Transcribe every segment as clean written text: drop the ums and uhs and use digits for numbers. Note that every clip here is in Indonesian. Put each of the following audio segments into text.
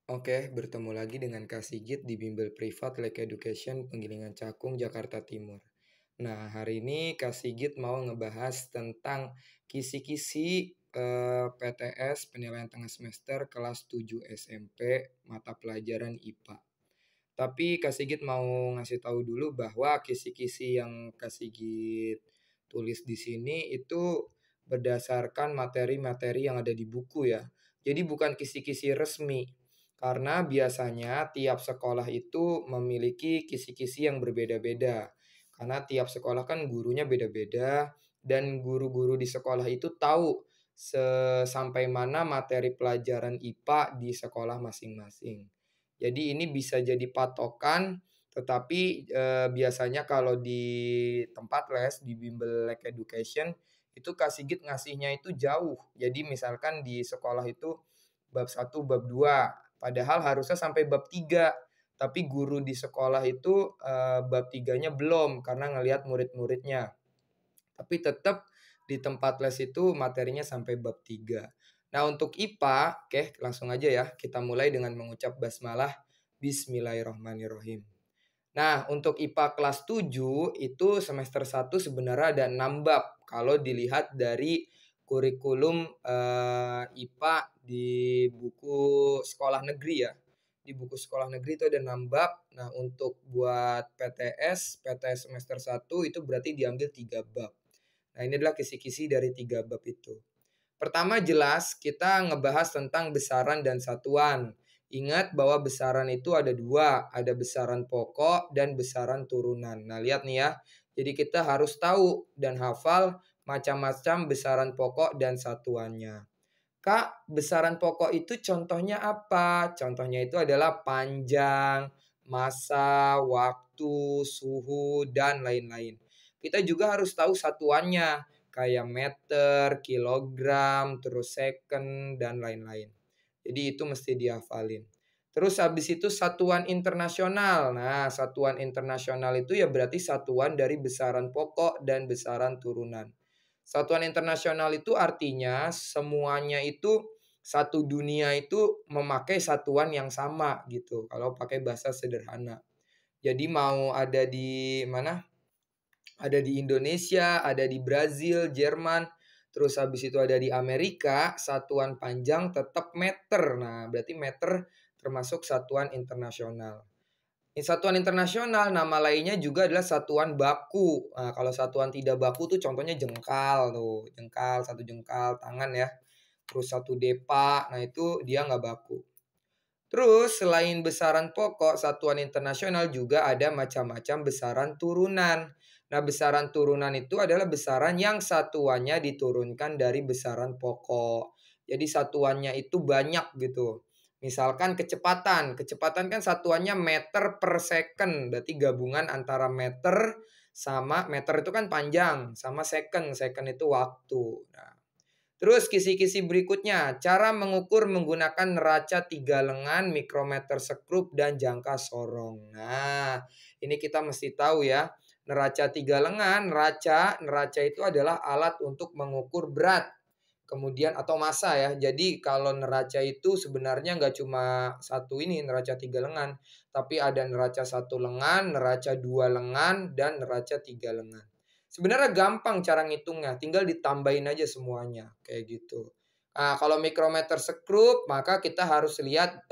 Oke, bertemu lagi dengan Kak Sigit di Bimbel Privat Lake Education Penggilingan Cakung, Jakarta Timur. Nah, hari ini Kak Sigit mau ngebahas tentang kisi-kisi PTS penilaian tengah semester kelas 7 SMP mata pelajaran IPA. Tapi Kak Sigit mau ngasih tahu dulu bahwa kisi-kisi yang Kak Sigit tulis di sini itu berdasarkan materi-materi yang ada di buku ya. Jadi bukan kisi-kisi resmi. Karena biasanya tiap sekolah itu memiliki kisi-kisi yang berbeda-beda. Karena tiap sekolah kan gurunya beda-beda dan guru-guru di sekolah itu tahu sampai mana materi pelajaran IPA di sekolah masing-masing. Jadi ini bisa jadi patokan, tetapi, biasanya kalau di tempat les, di Bimbel Lake Education, itu Kak Sigit ngasihnya itu jauh. Jadi misalkan di sekolah itu bab 1, bab 2, padahal harusnya sampai bab 3, tapi guru di sekolah itu, bab 3-nya belum, karena ngelihat murid-muridnya. Tapi tetap di tempat les itu materinya sampai bab 3. Nah, untuk IPA, oke, langsung aja ya. Kita mulai dengan mengucap basmalah. Bismillahirrahmanirrahim. Nah, untuk IPA kelas 7 itu semester 1 sebenarnya ada 6 bab. Kalau dilihat dari kurikulum IPA di buku sekolah negeri ya. Di buku sekolah negeri itu ada 6 bab. Nah, untuk buat PTS semester 1 itu berarti diambil 3 bab. Nah, ini adalah kisi-kisi dari 3 bab itu. Pertama jelas kita ngebahas tentang besaran dan satuan. Ingat bahwa besaran itu ada 2, ada besaran pokok dan besaran turunan. Nah, lihat nih ya. Jadi kita harus tahu dan hafal macam-macam besaran pokok dan satuannya. Kak, besaran pokok itu contohnya apa? Contohnya itu adalah panjang, massa, waktu, suhu, dan lain-lain. Kita juga harus tahu satuannya, kayak meter, kilogram, terus second, dan lain-lain. Jadi itu mesti dihafalin. Terus habis itu satuan internasional. Nah, satuan internasional itu ya berarti satuan dari besaran pokok dan besaran turunan. Satuan internasional itu artinya semuanya itu satu dunia itu memakai satuan yang sama gitu. Kalau pakai bahasa sederhana. Jadi mau ada di mana? Ada di Indonesia, ada di Brazil, Jerman, terus habis itu ada di Amerika, satuan panjang tetap meter. Nah, berarti meter termasuk satuan internasional. Satuan internasional nama lainnya juga adalah satuan baku. Nah, kalau satuan tidak baku tuh contohnya jengkal tuh, jengkal, satu jengkal tangan ya. Terus satu depa, nah itu dia nggak baku. Terus selain besaran pokok, satuan internasional juga ada macam-macam besaran turunan. Nah, besaran turunan itu adalah besaran yang satuannya diturunkan dari besaran pokok. Jadi satuannya itu banyak gitu. Misalkan kecepatan. Kecepatan kan satuannya meter per second. Berarti gabungan antara meter sama meter itu kan panjang. Sama second. Second itu waktu. Nah, terus kisi-kisi berikutnya, cara mengukur menggunakan neraca 3 lengan, mikrometer sekrup, dan jangka sorong. Nah, ini kita mesti tahu ya. Neraca 3 lengan, neraca itu adalah alat untuk mengukur berat. Kemudian atau massa ya. Jadi kalau neraca itu sebenarnya nggak cuma satu ini, neraca 3 lengan. Tapi ada neraca 1 lengan, neraca 2 lengan, dan neraca 3 lengan. Sebenarnya gampang cara ngitungnya, tinggal ditambahin aja semuanya, kayak gitu. Nah, kalau mikrometer sekrup, maka kita harus lihat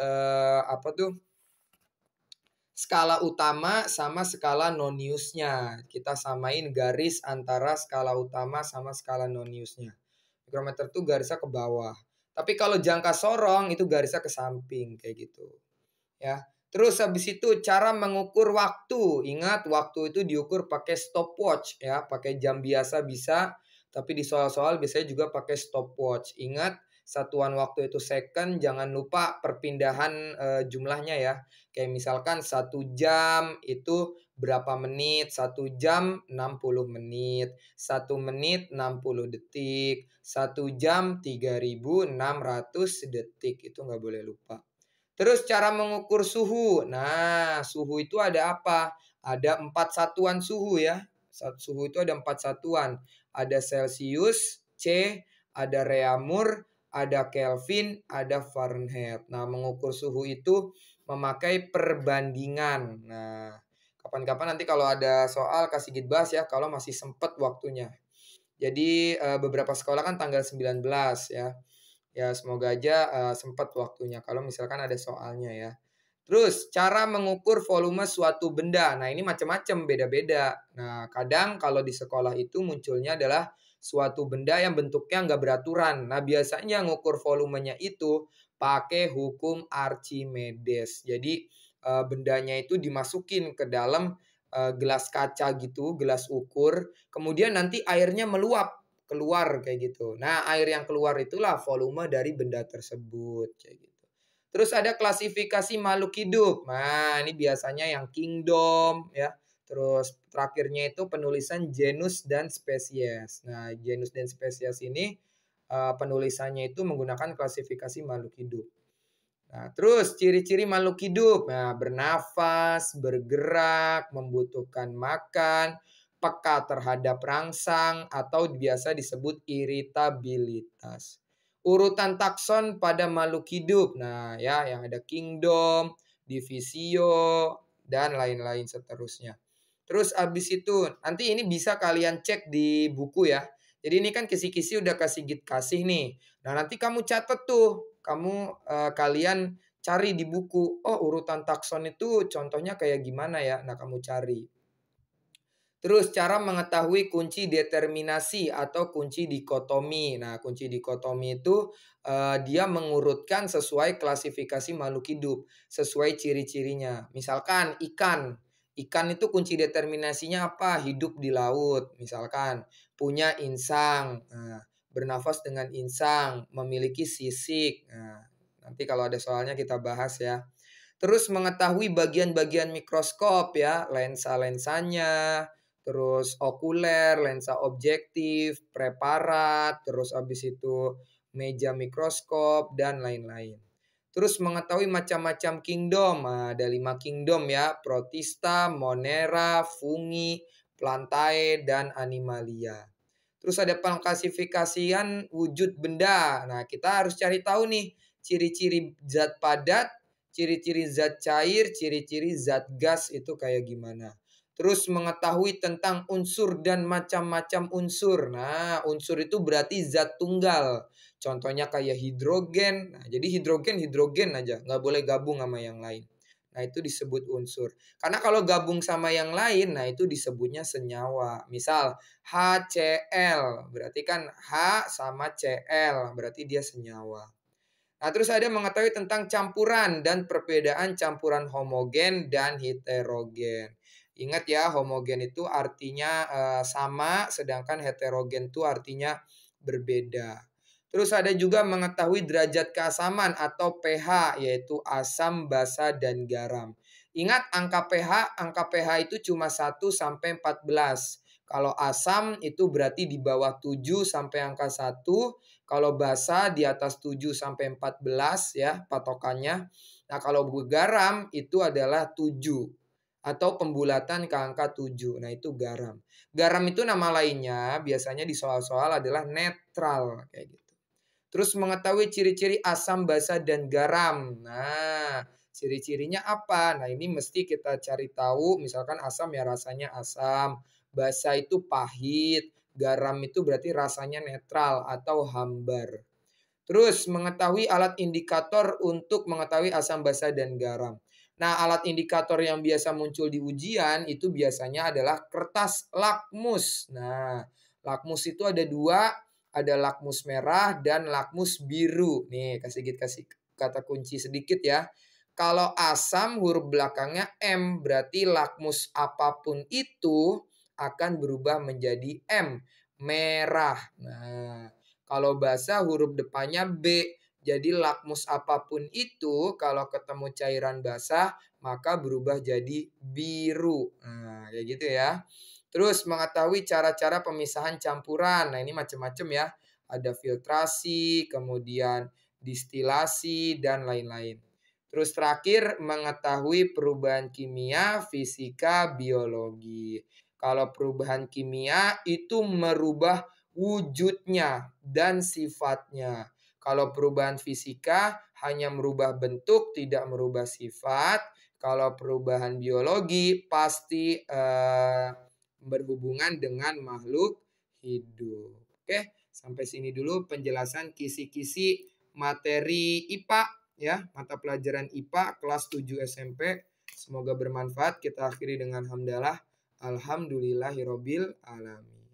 skala utama sama skala noniusnya. Kita samain garis antara skala utama sama skala noniusnya. Mikrometer itu garisnya ke bawah. Tapi kalau jangka sorong itu garisnya ke samping, kayak gitu. Ya. Terus habis itu cara mengukur waktu. Ingat waktu itu diukur pakai stopwatch ya, pakai jam biasa bisa, tapi di soal-soal biasanya juga pakai stopwatch. Ingat satuan waktu itu second, jangan lupa perpindahan jumlahnya ya. Kayak misalkan 1 jam itu berapa menit, 1 jam 60 menit, 1 menit 60 detik, 1 jam 3600 detik, itu nggak boleh lupa. Terus cara mengukur suhu. Nah, suhu itu ada apa? Ada 4 satuan suhu ya. Suhu itu ada 4 satuan. Ada Celcius, C, ada Reaumur, ada Kelvin, ada Fahrenheit. Nah, mengukur suhu itu memakai perbandingan. Nah, kapan-kapan nanti kalau ada soal kasih Git bahas ya, kalau masih sempet waktunya. Jadi, beberapa sekolah kan tanggal 19 ya. Ya semoga aja, sempet waktunya kalau misalkan ada soalnya ya. Terus cara mengukur volume suatu benda. Nah, ini macam-macam, beda-beda. Nah, kadang kalau di sekolah itu munculnya adalah suatu benda yang bentuknya nggak beraturan. Nah, biasanya ngukur volumenya itu pakai hukum Archimedes. Jadi, bendanya itu dimasukin ke dalam, gelas kaca gitu, gelas ukur, kemudian nanti airnya meluap keluar kayak gitu. Nah, air yang keluar itulah volume dari benda tersebut, kayak gitu. Terus ada klasifikasi makhluk hidup. Nah, ini biasanya yang kingdom ya. Terus terakhirnya itu penulisan genus dan spesies. Nah, genus dan spesies ini penulisannya itu menggunakan klasifikasi makhluk hidup. Nah, terus ciri-ciri makhluk hidup. Nah, bernafas, bergerak, membutuhkan makan, peka terhadap rangsang, atau biasa disebut iritabilitas. Urutan takson pada makhluk hidup. Nah, ya yang ada kingdom, divisio, dan lain-lain seterusnya. Terus abis itu, nanti ini bisa kalian cek di buku ya. Jadi ini kan kisi-kisi udah kasih git kasih nih. Nah, nanti kamu catat tuh. Kalian cari di buku. Oh, urutan takson itu contohnya kayak gimana ya? Nah, kamu cari. Terus cara mengetahui kunci determinasi atau kunci dikotomi. Nah, kunci dikotomi itu dia mengurutkan sesuai klasifikasi makhluk hidup, sesuai ciri-cirinya. Misalkan ikan. Ikan itu kunci determinasinya apa? Hidup di laut, misalkan. Punya insang, nah, bernafas dengan insang, memiliki sisik. Nah, nanti kalau ada soalnya kita bahas ya. Terus mengetahui bagian-bagian mikroskop ya, lensa-lensanya, terus okuler, lensa objektif, preparat, terus habis itu meja mikroskop, dan lain-lain. Terus mengetahui macam-macam kingdom. Nah, ada 5 kingdom ya, Protista, Monera, Fungi, Plantae, dan Animalia. Terus ada pengklasifikasian wujud benda. Nah, kita harus cari tahu nih ciri-ciri zat padat, ciri-ciri zat cair, ciri-ciri zat gas itu kayak gimana. Terus mengetahui tentang unsur dan macam-macam unsur. Nah, unsur itu berarti zat tunggal. Contohnya kayak hidrogen. Nah, jadi hidrogen aja, nggak boleh gabung sama yang lain. Nah, itu disebut unsur. Karena kalau gabung sama yang lain, nah itu disebutnya senyawa. Misal HCl, berarti kan H sama Cl, berarti dia senyawa. Nah, terus ada mengetahui tentang campuran dan perbedaan campuran homogen dan heterogen. Ingat ya, homogen itu artinya sama, sedangkan heterogen itu artinya berbeda. Terus ada juga mengetahui derajat keasaman atau pH, yaitu asam, basa, dan garam. Ingat angka pH itu cuma 1 sampai 14. Kalau asam itu berarti di bawah 7 sampai angka 1. Kalau basa di atas 7 sampai 14 ya patokannya. Nah, kalau garam itu adalah 7 atau pembulatan ke angka 7. Nah, itu garam. Garam itu nama lainnya biasanya di soal-soal adalah netral kayak gitu. Terus mengetahui ciri-ciri asam, basa, dan garam. Nah, ciri-cirinya apa? Nah, ini mesti kita cari tahu. Misalkan asam ya rasanya asam, basa itu pahit, garam itu berarti rasanya netral atau hambar. Terus mengetahui alat indikator untuk mengetahui asam, basa, dan garam. Nah, alat indikator yang biasa muncul di ujian itu biasanya adalah kertas lakmus. Nah, lakmus itu ada dua, ada lakmus merah dan lakmus biru. Nih, kasih kata kunci sedikit ya. Kalau asam huruf belakangnya M, berarti lakmus apapun itu akan berubah menjadi M, merah. Nah, kalau basa huruf depannya B. Jadi lakmus apapun itu kalau ketemu cairan basah maka berubah jadi biru. Nah, kayak gitu ya. Terus mengetahui cara-cara pemisahan campuran. Nah, ini macam-macam ya. Ada filtrasi, kemudian distilasi, dan lain-lain. Terus terakhir mengetahui perubahan kimia, fisika, biologi. Kalau perubahan kimia itu merubah wujudnya dan sifatnya. Kalau perubahan fisika hanya merubah bentuk, tidak merubah sifat. Kalau perubahan biologi pasti berhubungan dengan makhluk hidup. Oke, sampai sini dulu penjelasan kisi-kisi materi IPA ya, mata pelajaran IPA kelas 7 SMP. Semoga bermanfaat. Kita akhiri dengan hamdalah. Alhamdulillahirabbil alamin.